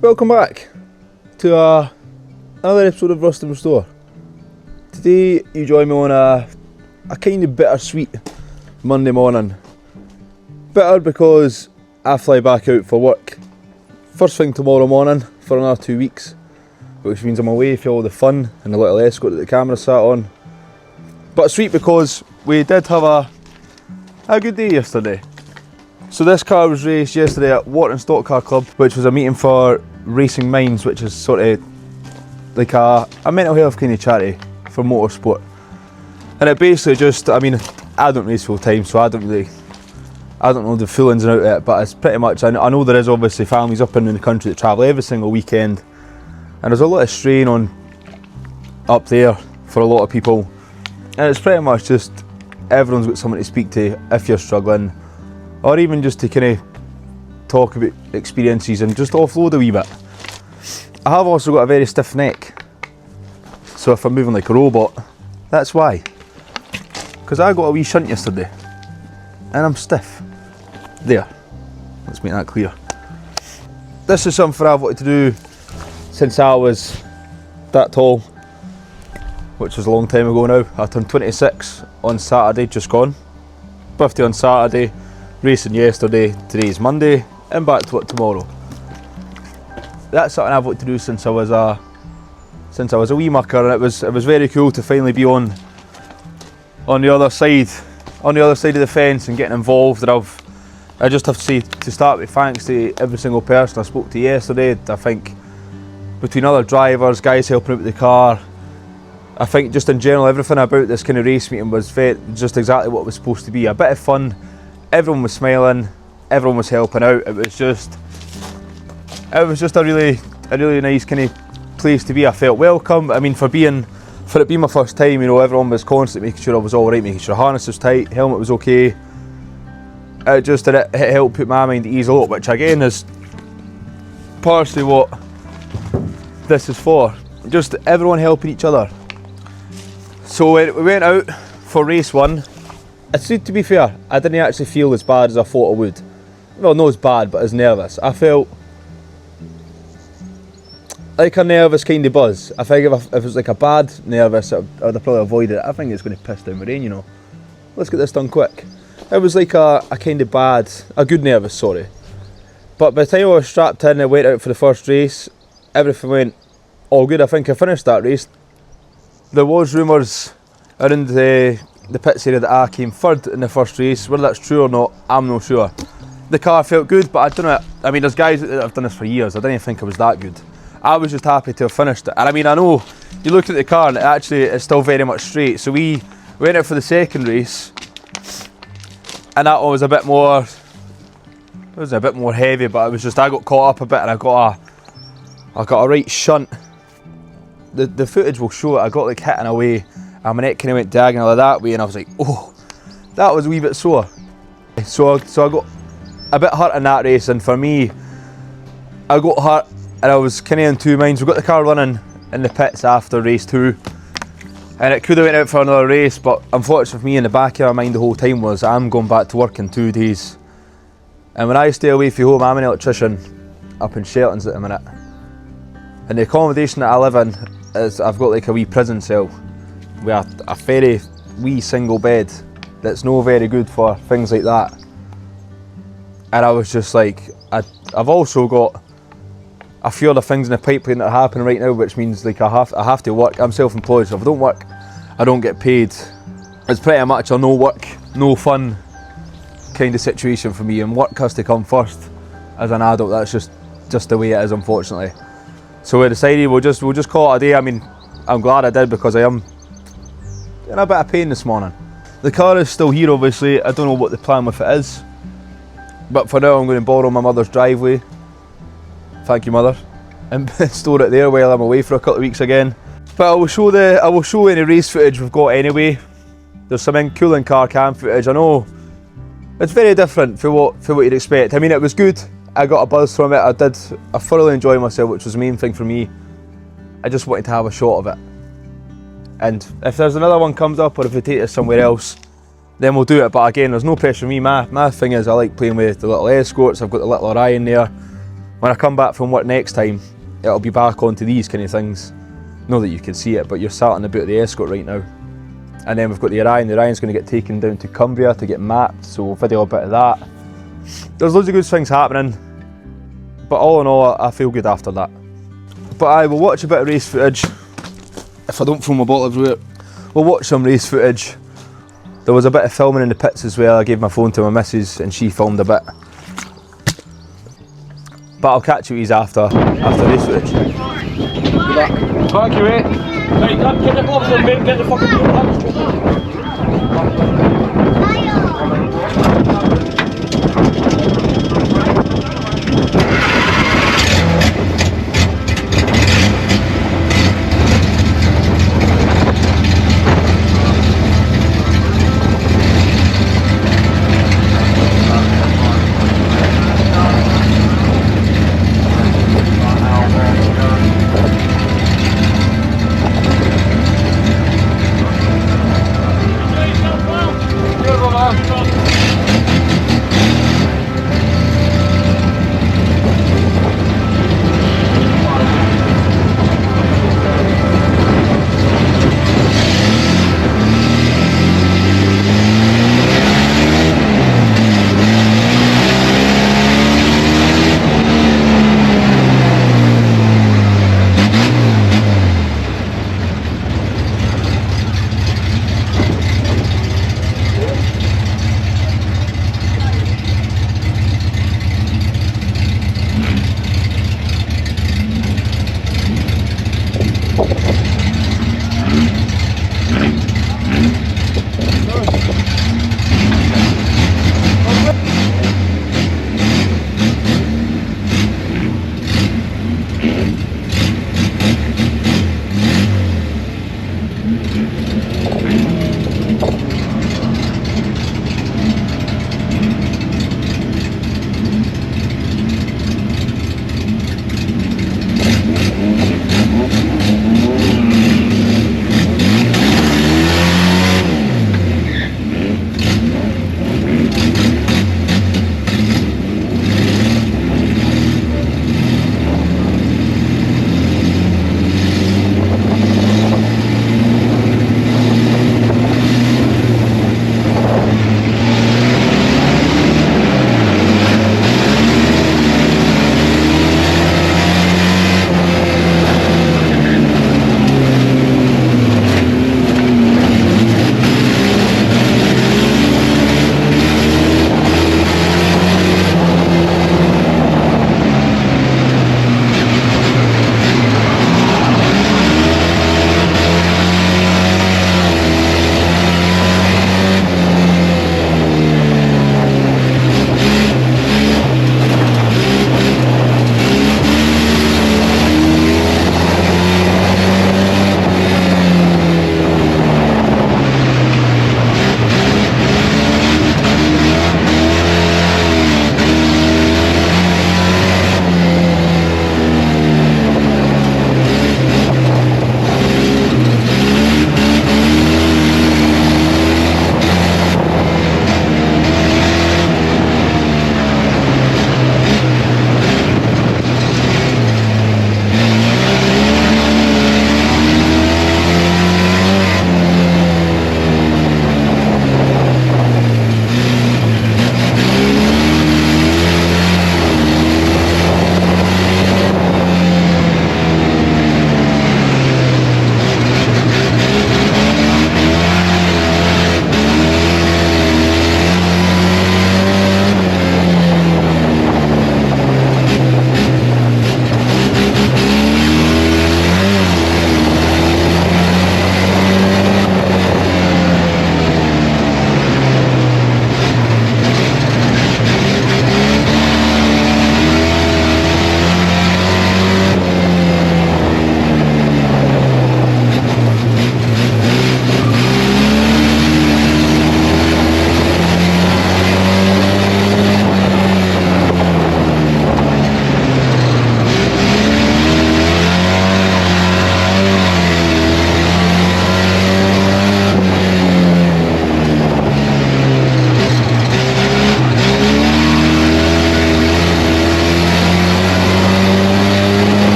Welcome back to another episode of Rust and Restore. Today you join me on a kind of bittersweet Monday morning. Bitter because I fly back out for work first thing tomorrow morning for another 2 weeks, which means I'm away for all the fun and the little escort that the camera sat on. But sweet because we did have a good day yesterday. So this car was raced yesterday at Warton Stock Car Club, which was a meeting for Racing Minds, which is sort of like a mental health kind of charity for motorsport. And it basically just, I mean, I don't race full time, so I don't know the full ins and outs of it, but it's pretty much, I know there is obviously families up in the country that travel every single weekend, and there's a lot of strain on up there for a lot of people, and it's pretty much just everyone's got someone to speak to if you're struggling, or even just to kind of talk about experiences and just offload a wee bit. I have also got a very stiff neck, so if I'm moving like a robot, that's why. Because I got a wee shunt yesterday, and I'm stiff. There, let's make that clear. This is something I've wanted to do since I was that tall, which was a long time ago now. I turned 26 on Saturday, just gone. Birthday on Saturday. Racing yesterday, today's Monday, and back to it tomorrow. That's something I've wanted to do since I was a wee mucker, and it was very cool to finally be on the other side of the fence and getting involved. And I just have to say, to start with, thanks to every single person I spoke to yesterday. I think between other drivers, guys helping out with the car, I think just in general everything about this kind of race meeting was just exactly what it was supposed to be. A bit of fun. Everyone was smiling, everyone was helping out. It was just a really nice kind of place to be. I felt welcome. I mean, for it being my first time, you know, everyone was constantly making sure I was all right, making sure harness was tight, helmet was okay. It helped put my mind at ease a lot, which again is partially what this is for. Just everyone helping each other. So we went out for race one. To be fair, I didn't actually feel as bad as I thought I would. Well, not as bad, but as nervous. I felt like a nervous kind of buzz. I think if it was like a bad nervous, I would have probably avoided it. I think it's going to piss down with rain, you know. Let's get this done quick. It was like a kind of a good nervous, sorry. But by the time I was strapped in and went out for the first race, everything went all good. I think I finished that race. There was rumours around the pits area that I came third in the first race. Whether that's true or not, I'm not sure. The car felt good, but I don't know. I mean, there's guys that have done this for years. I didn't even think it was that good. I was just happy to have finished it. And I mean, I know you look at the car and it's still very much straight. So we went out for the second race, and that one was a bit more. It was a bit more heavy, but it was just I got caught up a bit, and I got a right shunt. The footage will show it. I got like hit in a way. And my neck kind of went diagonally that way, and I was like, oh, that was a wee bit sore. So I got a bit hurt in that race, and for me, I got hurt and I was kind of in two minds. We got the car running in the pits after race 2, and it could have went out for another race, but unfortunately for me, in the back of my mind the whole time was, I'm going back to work in 2 days. And when I stay away from home, I'm an electrician up in Sheltons at the minute. And the accommodation that I live in is, I've got like a wee prison cell with a very wee single bed that's no very good for things like that. And I was just like, I've also got a few other things in the pipeline that are happening right now, which means like I have to work. I'm self-employed, so if I don't work, I don't get paid. It's pretty much a no work, no fun kind of situation for me, and work has to come first as an adult. That's just the way it is, unfortunately. So we decided we'll just call it a day. I mean, I'm glad I did, because I am in a bit of pain this morning. The car is still here, obviously. I don't know what the plan with it is, but for now I'm going to borrow my mother's driveway. Thank you, Mother. And store it there while I'm away for a couple of weeks again. But I will show any race footage we've got anyway. There's some cool in-car cam footage. I know it's very different for what you'd expect. I mean, it was good. I got a buzz from it. I thoroughly enjoyed myself, which was the main thing for me. I just wanted to have a shot of it. And if there's another one comes up, or if we take it somewhere else, then we'll do it. But again, there's no pressure on me. My thing is, I like playing with the little escorts. I've got the little Orion there. when I come back from work next time, it'll be back onto these kind of things. Not that you can see it, but you're sat on the boot of the Escort right now. And then we've got the Orion. The Orion's going to get taken down to Cumbria to get mapped, so we'll video a bit of that. There's loads of good things happening, but all in all, I feel good after that. But I will watch a bit of race footage. If I don't throw my bottle everywhere, we'll watch some race footage. There was a bit of filming in the pits as well. I gave my phone to my missus and she filmed a bit. But I'll catch you after race footage. Good luck. Thank you, mate. Right, get the gloves on, mate. Get the fucking gloves.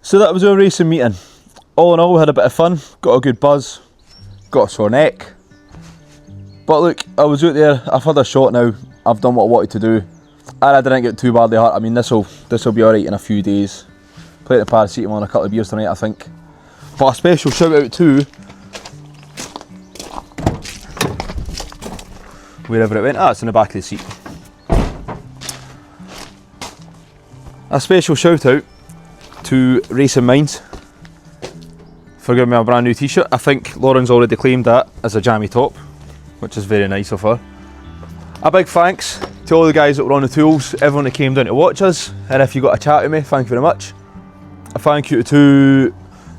So that was our racing meeting. All in all, we had a bit of fun, got a good buzz, got a sore neck. But look, I was out there, I've had a shot now, I've done what I wanted to do, and I didn't get too badly hurt. I mean, this'll be alright in a few days. Plenty of paracetamol and a couple of beers tonight, I think. But a special shout out to wherever it went. Ah, it's in the back of the seat. A special shout out to Racing Minds for giving me a brand new t-shirt. I think Lauren's already claimed that as a jammy top, which is very nice of her. A big thanks to all the guys that were on the tools, everyone that came down to watch us, and if you got a chat with me, thank you very much. A thank you to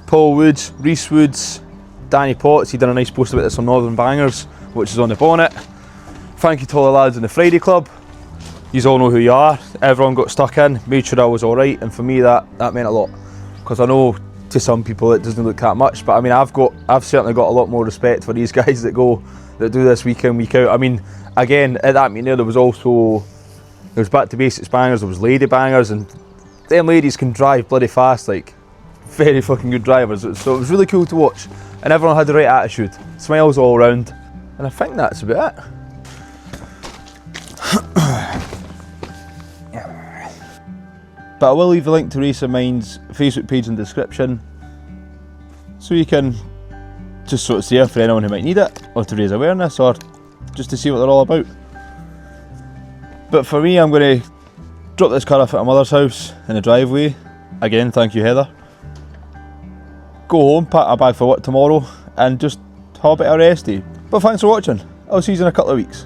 Paul Woods, Reese Woods, Danny Potts. He done a nice post about this on Northern Bangers, which is on the bonnet. Thank you to all the lads in the Friday Club. You all know who you are. Everyone got stuck in, made sure I was alright, and for me that meant a lot. Because I know to some people it doesn't look that much, but I mean I've certainly got a lot more respect for these guys that do this week in, week out. I mean, again, at that meeting there was back to basics bangers, there was lady bangers, and them ladies can drive bloody fast, like very fucking good drivers. So it was really cool to watch, and everyone had the right attitude, smiles all around, and I think that's about it. But I will leave the link to Racing Minds Facebook page in the description, so you can just sort of see it for anyone who might need it, or to raise awareness, or just to see what they're all about. But for me, I'm going to drop this car off at my mother's house in the driveway. Again, thank you, Heather. Go home, pack my bag for work tomorrow, and just have a bit of a resty. But thanks for watching. I'll see you in a couple of weeks.